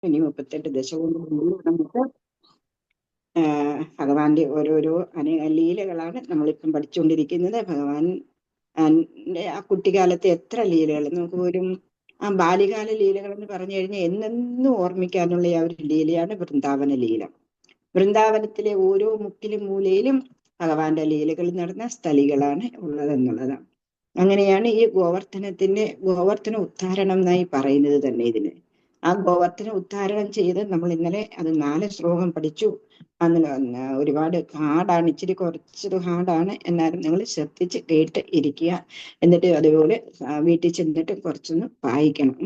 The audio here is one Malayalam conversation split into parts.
ഇനി 38 ദശകൊണ്ട് നമുക്ക് ഭഗവാന്റെ ഓരോരോ ലീലകളാണ് നമ്മളിപ്പം പഠിച്ചുകൊണ്ടിരിക്കുന്നത്. ഭഗവാൻ ആ കുട്ടിക്കാലത്തെ എത്ര ലീലകൾ നമുക്ക് പോലും ആ ബാല്യകാല ലീലകൾ എന്ന് പറഞ്ഞു കഴിഞ്ഞാൽ എന്നെന്നും ഓർമ്മിക്കാനുള്ള ആ ഒരു ലീലയാണ് വൃന്ദാവന ലീല. വൃന്ദാവനത്തിലെ ഓരോ മുക്കിലും മൂലയിലും ഭഗവാന്റെ ലീലകൾ നടന്ന സ്ഥലികളാണ് ഉള്ളതെന്നുള്ളതാണ്. അങ്ങനെയാണ് ഈ ഗോവർദ്ധന ഉദ്ധാരണം എന്നായി പറയുന്നത് തന്നെ ഇതിന്. ആ ഗോവർദ്ധന ഉദ്ധാരണം ചെയ്ത് നമ്മൾ ഇന്നലെ അത് 4 ശ്ലോകം പഠിച്ചു. അന്ന് ഒരുപാട് ഹാർഡാണ്, ഇച്ചിരി കുറച്ചൊരു ഹാർഡാണ്. എന്നാലും നിങ്ങൾ ശ്രദ്ധിച്ച് കേട്ട് ഇരിക്കുക. എന്നിട്ട് അതുപോലെ വീട്ടിൽ ചെന്നിട്ട് കുറച്ചൊന്ന് വായിക്കണം.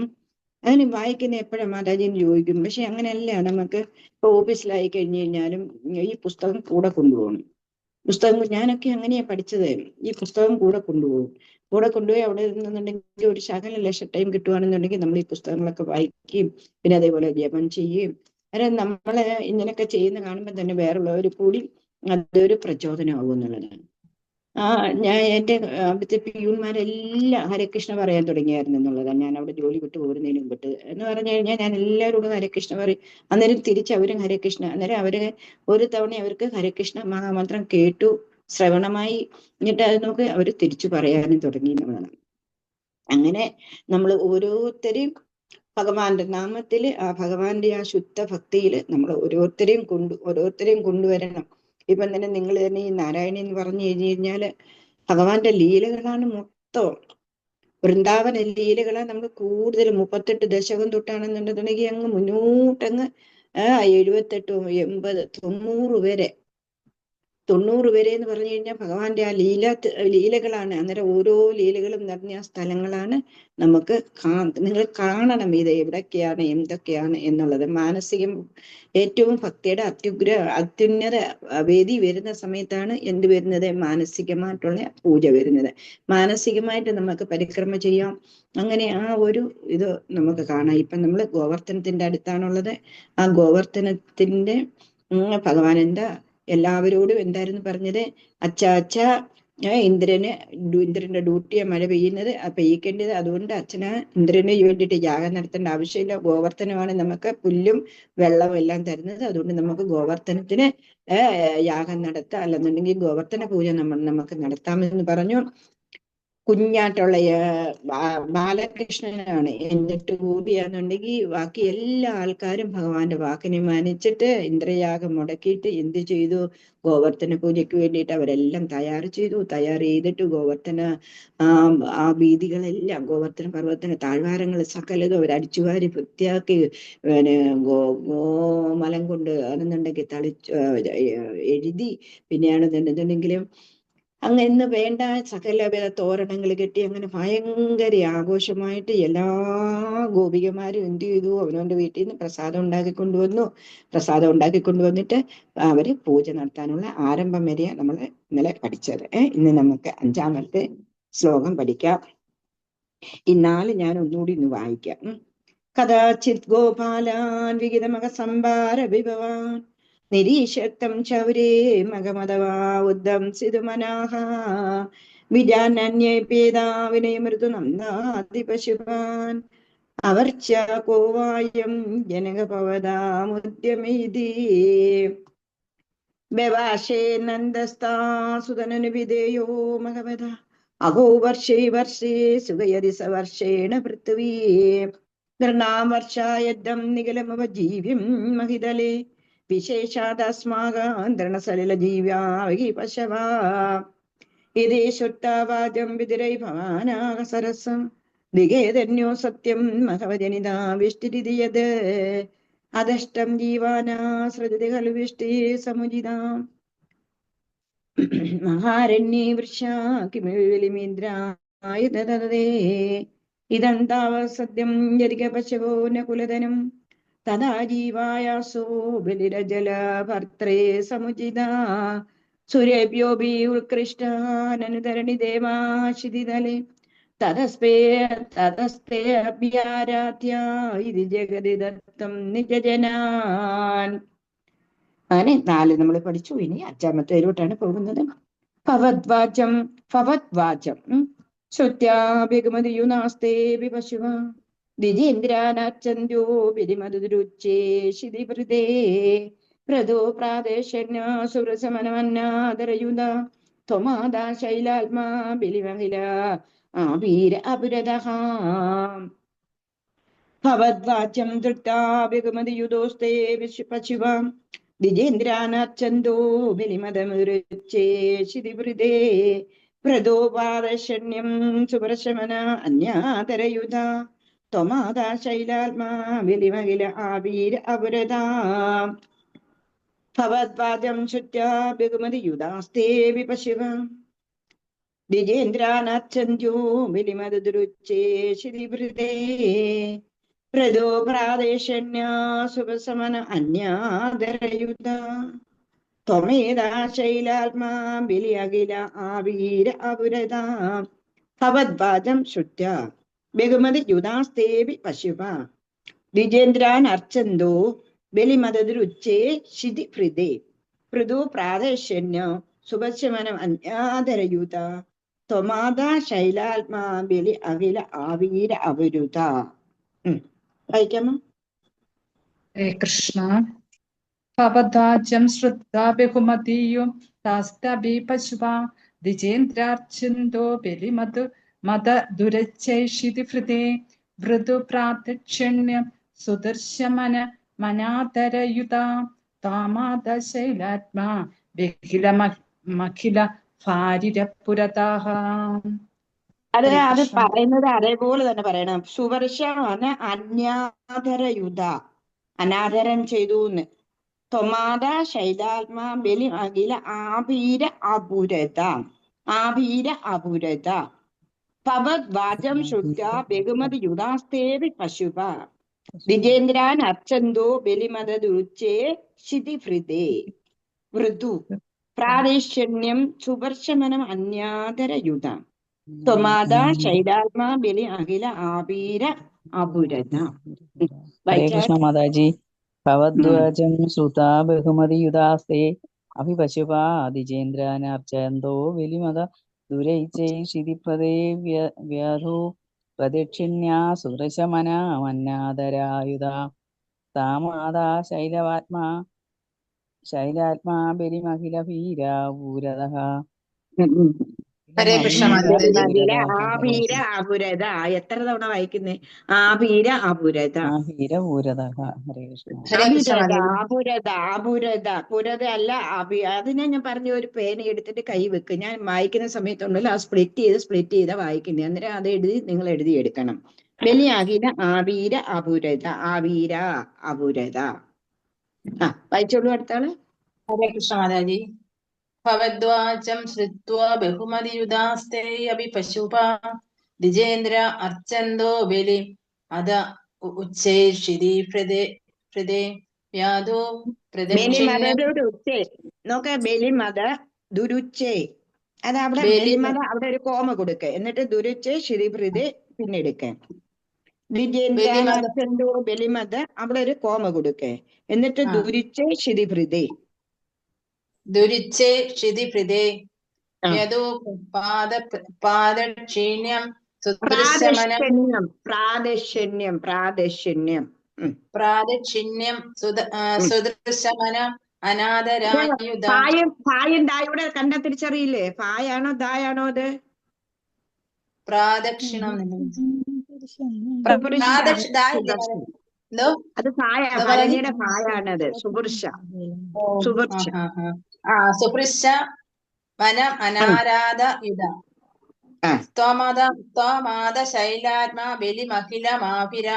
അതിന് വായിക്കുന്ന എപ്പോഴും മാതാജിന്ന് ചോദിക്കും. പക്ഷെ അങ്ങനെയല്ല, നമുക്ക് ഇപ്പൊ ഓഫീസിലായി കഴിഞ്ഞു കഴിഞ്ഞാലും ഈ പുസ്തകം കൂടെ കൊണ്ടുപോകണം. പുസ്തകം ഞാനൊക്കെ അങ്ങനെയാ പഠിച്ചത്. ഈ പുസ്തകം കൂടെ കൊണ്ടുപോയി അവിടെ നിന്നുണ്ടെങ്കിൽ ഒരു ശകല ലക്ഷം ടൈം കിട്ടുവാണെന്നുണ്ടെങ്കിൽ നമ്മൾ ഈ പുസ്തകങ്ങളൊക്കെ വായിക്കുകയും പിന്നെ അതേപോലെ ജപം ചെയ്യുകയും അതായത് നമ്മള് ഇങ്ങനെയൊക്കെ ചെയ്യുന്ന കാണുമ്പോൾ തന്നെ വേറുള്ളവർ കൂടി അതൊരു പ്രചോദനമാകും എന്നുള്ളതാണ്. എന്റെ അവിടുത്തെ പിയൂന്മാരെല്ലാം ഹരകൃഷ്ണ പറയാൻ തുടങ്ങിയായിരുന്നു എന്നുള്ളതാണ്. ഞാൻ അവിടെ ജോലി വിട്ട് പോരുന്നതിന് മുമ്പിട്ട് എന്ന് പറഞ്ഞു കഴിഞ്ഞാൽ ഞാൻ എല്ലാവരോടും ഹരകൃഷ്ണ പറയും. അന്നേരം തിരിച്ചവരും ഹരകൃഷ്ണ. അന്നേരം അവര് ഒരു തവണ അവർക്ക് ഹരകൃഷ്ണ മഹാമന്ത്രം കേട്ടു, ശ്രവണമായി. എന്നിട്ട് അത് നോക്കി അവർ തിരിച്ചു പറയാനും തുടങ്ങി എന്നുള്ളതാണ്. അങ്ങനെ നമ്മൾ ഓരോരുത്തരെയും ഭഗവാന്റെ നാമത്തില് ഭഗവാന്റെ ആ ശുദ്ധ ഭക്തിയിൽ നമ്മൾ ഓരോരുത്തരെയും കൊണ്ടുവരണം. ഇപ്പം തന്നെ നിങ്ങൾ തന്നെ ഈ നാരായണി എന്ന് പറഞ്ഞു കഴിഞ്ഞു കഴിഞ്ഞാല് ഭഗവാന്റെ ലീലകളാണ് മൊത്തം. വൃന്ദാവന ലീലകളാണ് നമ്മൾ കൂടുതൽ 38 ദശകം തൊട്ടാണെന്നുണ്ടെന്നുണ്ടെങ്കിൽ അങ്ങ് മുന്നോട്ടങ്ങ് 78, 80, 90 വരെ എന്ന് പറഞ്ഞു കഴിഞ്ഞാൽ ഭഗവാന്റെ ആ ലീലകളാണ്. അന്നേരം ഓരോ ലീലകളും നിറഞ്ഞ സ്ഥലങ്ങളാണ്. നമുക്ക് നിങ്ങൾ കാണണം ഇത് എവിടൊക്കെയാണ് എന്തൊക്കെയാണ് എന്നുള്ളത്. മാനസികം ഏറ്റവും ഭക്തിയുടെ അത്യുന്നത വേദി വരുന്ന സമയത്താണ് എന്ത് വരുന്നത്? മാനസികമായിട്ടുള്ള പൂജ വരുന്നത്. മാനസികമായിട്ട് നമുക്ക് പരിക്രമ ചെയ്യാം. അങ്ങനെ ആ ഒരു ഇത് നമുക്ക് കാണാം. ഇപ്പം നമ്മൾ ഗോവർദ്ധനത്തിന്റെ അടുത്താണുള്ളത്. ആ ഗോവർദ്ധനത്തിന്റെ ഭഗവാൻ എല്ലാവരോടും എന്തായിരുന്നു പറഞ്ഞത്? അച്ഛാ ഇന്ദ്രന്റെ ഡ്യൂട്ടിയാണ് മഴ പെയ്യിക്കേണ്ടത്. അതുകൊണ്ട് അച്ഛന് ഇന്ദ്രന് വേണ്ടിയിട്ട് യാഗം നടത്തേണ്ട ആവശ്യമില്ല. ഗോവർദ്ധനമാണ് നമുക്ക് പുല്ലും വെള്ളവും എല്ലാം തരുന്നത്. അതുകൊണ്ട് നമുക്ക് ഗോവർദ്ധനത്തിന് യാഗം നടത്താം, അല്ലെന്നുണ്ടെങ്കിൽ ഗോവർദ്ധന പൂജ നമുക്ക് നടത്താമെന്ന് പറഞ്ഞു. കുഞ്ഞായിട്ടുള്ള ബാലകൃഷ്ണനാണ്. എന്നിട്ട് കൂടിയാണെന്നുണ്ടെങ്കിൽ ബാക്കി എല്ലാ ആൾക്കാരും ഭഗവാന്റെ വാക്കിനെ മാനിച്ചിട്ട് ഇന്ദ്രയാഗം മുടക്കിയിട്ട് എന്ത് ചെയ്തു? ഗോവർദ്ധന പൂജയ്ക്ക് വേണ്ടിയിട്ട് അവരെല്ലാം തയ്യാർ ചെയ്തിട്ട് ഗോവർദ്ധന ആ വീതികളെല്ലാം, ഗോവർദ്ധന പർവ്വതത്തിന് താഴ്വാരങ്ങൾ സകലതും അവരടിച്ചുവാരി വൃത്തിയാക്കി ഗോമലം കൊണ്ട് ആണെന്നുണ്ടെങ്കിൽ എഴുതി. പിന്നെയാണെന്നുണ്ടെന്നുണ്ടെങ്കിലും അങ്ങനെ വേണ്ട സകലവിധ തോരണങ്ങൾ കെട്ടി അങ്ങനെ ഭയങ്കര ആഘോഷമായിട്ട് എല്ലാ ഗോപികമാരും എന്ത് ചെയ്തു? അവനവന്റെ വീട്ടിൽ നിന്ന് പ്രസാദം ഉണ്ടാക്കി കൊണ്ടുവന്നിട്ട് അവര് പൂജ നടത്താനുള്ള ആരംഭം വരെയാ നമ്മൾ ഇന്നലെ പഠിച്ചത്. ഇന്ന് നമുക്ക് 5-ാമത്തെ ശ്ലോകം പഠിക്കാം. ഇന്നാല് ഞാൻ ഒന്നുകൂടി ഇന്ന് വായിക്കാം. കഥാചിത് ഗോപാലാൻ വിഹിതമക സംഭാര വിഭവാൻ നിരീശക്തം ചൗരേ മകമതവാ ഉദ്ദംസിതുമനാഹ വിജാനന്യേപേതാവിനയ മൃദു നന്ദാതി പശുപാൻ അവർച്ച കോവായം ജനകപവതാമുദ്യമീതി ബവാശേ നന്ദസ്താസുതനു വിധേയോ മകമത അഹോ വർഷേ സുഖയതി സവർഷേണ പൃഥ്വീ നൃണാം വർഷായദ്ധം നിഖിലമവജീവ്യം മഹിതലേ വിശേഷാദസ്മാകാന്തരണസലിലജീവ്യാ പശവാ ഇതേ ശ്രുത്താവാചം വിതിരൈ ഭവാനാക സരസം ദിഗേതന്യോ സത്യം മഹവജനിതാ വിഷ്ടിരിതി യത് അദഷ്ടം ജീവാനാ സൃജതി ഖലു വിഷ്ടി സമുചിതാം മഹാരണ്യേ വൃക്ഷാ കിമിലിമീന്ദ്രായ ദദതേ ഇദം താവത് സത്യം യതിക പശവോ ന കുലധനം തഥാ ജീവായാസോ ബലിരജല ഭർത്രേ സമുചിത സൂര്യേഭ്യോപി ഉത്കൃഷ്ടാനനുതരണി ദേവാശിതിതലേ തതസ്തേ അഭ്യാരാധ്യ ഇത് ജഗതി ദത്തം നിജജനാൻ. അങ്ങനെ 4 നമ്മൾ പഠിച്ചു. ഇനി 5-ാമത്തേലോട്ടാണ് പോകുന്നത്. ഭവദ്വാചം ശ്രുത്യാ ബഹുമതിയുനാസ്തേ പശുവ ദ്വിജേന്ദ്രാനർച്ചന്ത്യോ ബലിമധുരുച്ചേ ശിതിവൃതേ പ്രദോ പ്രാദേശന്യ സുരസമനമന്നാദരയുധ ത്വമാദാ ശൈലാത്മാ ബലിമഹില ആവീര അപുരതഃ ഭവദ്വാച്യം ദൃഷ്ടാ ബഹുമതിയുതോസ്തേ പശുവാം ദ്വിജേന്ദ്രാനർച്ചന്തോ ബലിമതമുരുച്ചേ ശിതിവൃതേ പ്രദോപാദശന്യം സുപ്രശമന അന്യാതരയുധ ത്വമാദാ ശൈലാത്മാ ബലിമഹില ആവീര അപുരതാ ഭവദ്വാചം ശുദ്ധ്യാ ബഹുമതിയുതാസ്തേ വിപശിവാം ദ്വിജേന്ദ്രാനർച്ചന്ത്യോ ബലിമതദുരുച്ചേ ശിതിവൃതേ പ്രദോ പ്രാദേശന്യാ സുപസമന അന്യാദരയുധ ത്വമേതാ ശൈലാത്മാ ബലി അഖില ആവീര അപുരതാ ഭവദ്വാചം ശുദ്ധ്യ ബഹുമതിയുതാസ്തേവി പശുവ ദ്വിജേന്ദ്രാനർച്ചന്തോ ബലിമതദുരുച്ചേ ശിതിവൃതേ പ്രദോ പ്രാദേശന്യ സുപശമനം അന്യാദരയുധ ത്വമാദാ ശൈലാത്മാ ബലി അഖില ആവീര അപുരുത. വായിക്കാമോ? ഹരേ കൃഷ്ണ. ഭവദ്വാചം ശ്രുത്വാ ബഹുമതീയോ താസ്തഭി പശുവാ ദ്വിജേന്ദ്രാർച്ചന്തോ മത ദുരച്ചൈഷിതിഭൃതേ വൃതു പ്രാതക്ഷ്യണ്യം സുദർശമന മനാതരയുത താമാദ ശൈലാത്മാ ബഹില മഖില ഭാരിരപുരതാഃ. അത് പറയുന്നത് അതേപോലെ തന്നെ പറയണം. സുവർഷമാണ് അന്യാധരയുധ, അനാദരം ചെയ്തു. ത്വമാദ ശൈലാത്മാ ബലി അഖില ആവീര അപുരത ആവീര അപുരത ഭവദ്വാചം ശുദ്ധ്യാ ബഹുമതി യുതാസ്തേവി പശുപ ദ്വിജേന്ദ്രാൻ അർച്ചന്തോ ബലിമതദുരുച്ചേ ശിതിഭൃതേ വൃതു പ്രാദേശന്യം സുവർശമനം അന്യാദരയുധ ത്വമാദാ ശൈലാത്മാ ബലി അഖില ആവീര അപുരത. ഹരേ കൃഷ്ണ മാതാജി. ഭവദ്വാചം ശ്രുതാ ബഹുമതിയുതാസ്തേ അഭിപശുപാ ദ്വിജേന്ദ്രാനർച്ചന്തോ ബലിമത ദുരൈചൈ ശിതിപദേ വ്യാധോ പ്രദക്ഷിണ്യാ സുദൃശമനാമന്നാദരായുധ താമാദാ ശൈലാത്മാ ബലിമഖില ഭീരാപൂരതഃ. ഹരേ കൃഷ്ണ. ആഭീര അപുരത. എത്ര തവണ വായിക്കുന്നേ? ആഭീര അപുരത. ആഭീരപൂരത. ഹരേ കൃഷ്ണ. ആപുരത ആപുരത പുരത അല്ല അതിനെ ഞാൻ പറഞ്ഞ ഒരു പേന എടുത്തിട്ട് കൈ വെക്ക്. ഞാൻ വായിക്കുന്ന സമയത്തുണ്ടല്ലോ ആ സ്പ്ലിറ്റ് ചെയ്താ വായിക്കുന്നത്. അന്നേരം അത് നിങ്ങൾ എഴുതിയെടുക്കണം. ബലിയാകില ആവീര അപുരത ആവീര അപുരത. വായിച്ചോളൂ അടുത്താള്. ഹരേ കൃഷ്ണ മാതാജി. ഭവദ്വാചം ശ്രുത്വാ ബഹുമതിയുതാസ്തേ അഭി പശുപാ ദ്വിജേന്ദ്ര അർച്ചന്തോ ബലി അത ഉച്ചൈർഷിതി ഹൃദേ വ്യാധോ ബലിമതദുരുച്ചേ. നോക്ക, ബലിമത ദുരുച്ചേ. അത് അവിടെ ബലിമത അവിടെ ഒരു കോമ കൊടുക്ക, എന്നിട്ട് ദുരുച്ചേ ശിതിഭൃതേ പിന്നെ എടുക്ക. ദ്വിജേന്ദ്രാനർച്ചന്തോ ബലിമത അവിടെ ഒരു കോമ കൊടുക്ക, എന്നിട്ട് ദുരുച്ചേ ശിതിഭൃതേ ദുരിച്ചേ ശിതിഭൃതേ യദോ പാദക്ഷീണ്യം പ്രാദക്ഷിണ്യം സുദൃശമന അനാദരായുധ. ഫായും ദായുടെ കണ്ട തിരിച്ചറിയില്ലേ? ഫായാണോ ദായാണോ? അത് പ്രാദക്ഷിണം. അത് ഭരണിയുടെ ഫായാണത്. സുപുരുഷ സുപൃശ വനം അനാരാധ യുധ ത്വമാദ ശൈലാത്മാ ബലി മഖില മാഭിര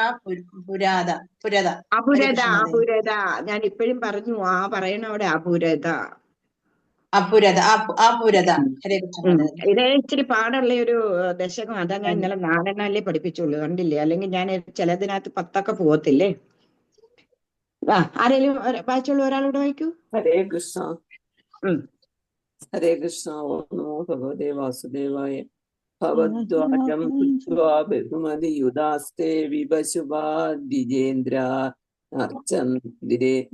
പുരത. അപുരത അപുരത. ഞാൻ ഇപ്പോഴും പറഞ്ഞു പറയണ അവിടെ അപുരത അപുരത. ഇതേ ഇച്ചിരി പാടുള്ള ഒരു ദശകം. അതാ ഞാൻ ഇന്നലെ 4 പഠിപ്പിച്ചുള്ളൂ, കണ്ടില്ലേ? അല്ലെങ്കിൽ ഞാൻ ചിലതിനകത്ത് 10 പോകത്തില്ലേ. ആരെങ്കിലും വായിച്ചോളൂ, ഒരാളോട് വായിക്കൂ. ഹരേ കൃഷ്ണ. ഹരേ കൃഷ്ണ. ഓം നമോ ഭഗവതേ വാസുദേവായ. ഭവദ്വാചം ശ്രുത്വാ ബഹുമതിയുതാസ്തേ വിപശുപാ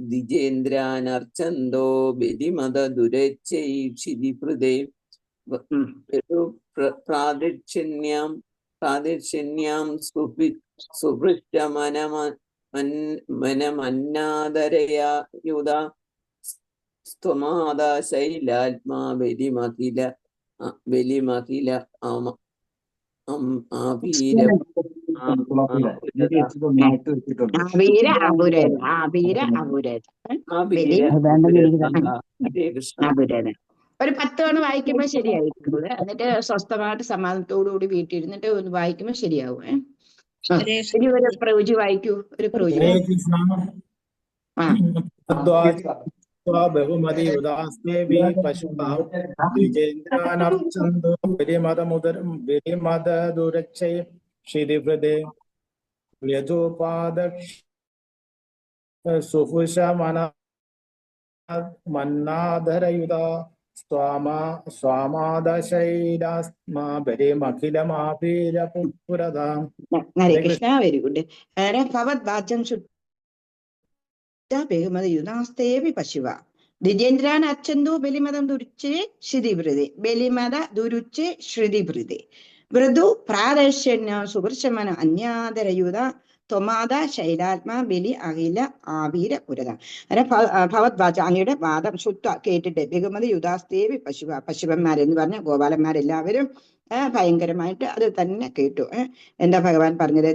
ദ്വിജേന്ദ്രാനർച്ചന്തോ ബലിമതദുരച്ചൈ ശിതിഭൃതേ പ്രാദക്ഷിണ്യാം സുപൃഷ്ടമനമന്നാദരയായുധ സ്ത്വമാദ ശൈലാത്മാ ബലിമഖില ആപീര ആവീര അപുരത ആവീര അപുരത ബലി ഹരേ കൃഷ്ണ. അപുരത ഒരു 10 തവണ വായിക്കുമ്പോ ശരിയായിരിക്കും. എന്നിട്ട് സ്വസ്ഥമായിട്ട് സമാധാനത്തോടുകൂടി വീട്ടിൽ ഇരുന്നിട്ട് ഒന്ന് വായിക്കുമ്പോ ശരിയാവും. ഇനി ഒരു പ്രവചി വായിക്കൂ, ഒരു പ്രവചി. ബഹുമതി ഉദാസ്തേവി പശുപാം ദ്വിജേന്ദ്രാനർച്ചന്തോ ബലിമദദുരച്ഛൈ ശിരിഹൃദേ യജോപാദക്ഷ സുഹുഷമന്നാധരയുധ സ്വാമാദശൈലാസ്മാ ബലിമഖിലമാപീരപുരതാം. ഹരേ കൃഷ്ണ. Very good. ഭവത് വാചം ബഹുമതി യുനാസ്തേവി പശുവ ദ്വിജേന്ദ്രാൻ അച്ഛന്തോ ബലിമദം ദുരുച്ചേ ശ്രുതിഭൃതി ബലിമദ ദുരുച്ചേ ശ്രുതിഭൃതി മൃദു പ്രാദർശന്യ സുഹൃശമന അന്യാദരയുധ ത്വമാദ ശൈലാത്മാ ബലി അഖില ആവീര പുരത. ഭവത് വാച അങ്ങയുടെ വാദം ശുദ്ധ കേട്ടിട്ട് ബഹുമതി യുദാസ്തേവി പശുവ പശുവന്മാരെന്ന് പറഞ്ഞ ഗോപാലന്മാരെല്ലാവരും ഭയങ്കരമായിട്ട് അത് തന്നെ കേട്ടു. എന്താ ഭഗവാൻ പറഞ്ഞത്?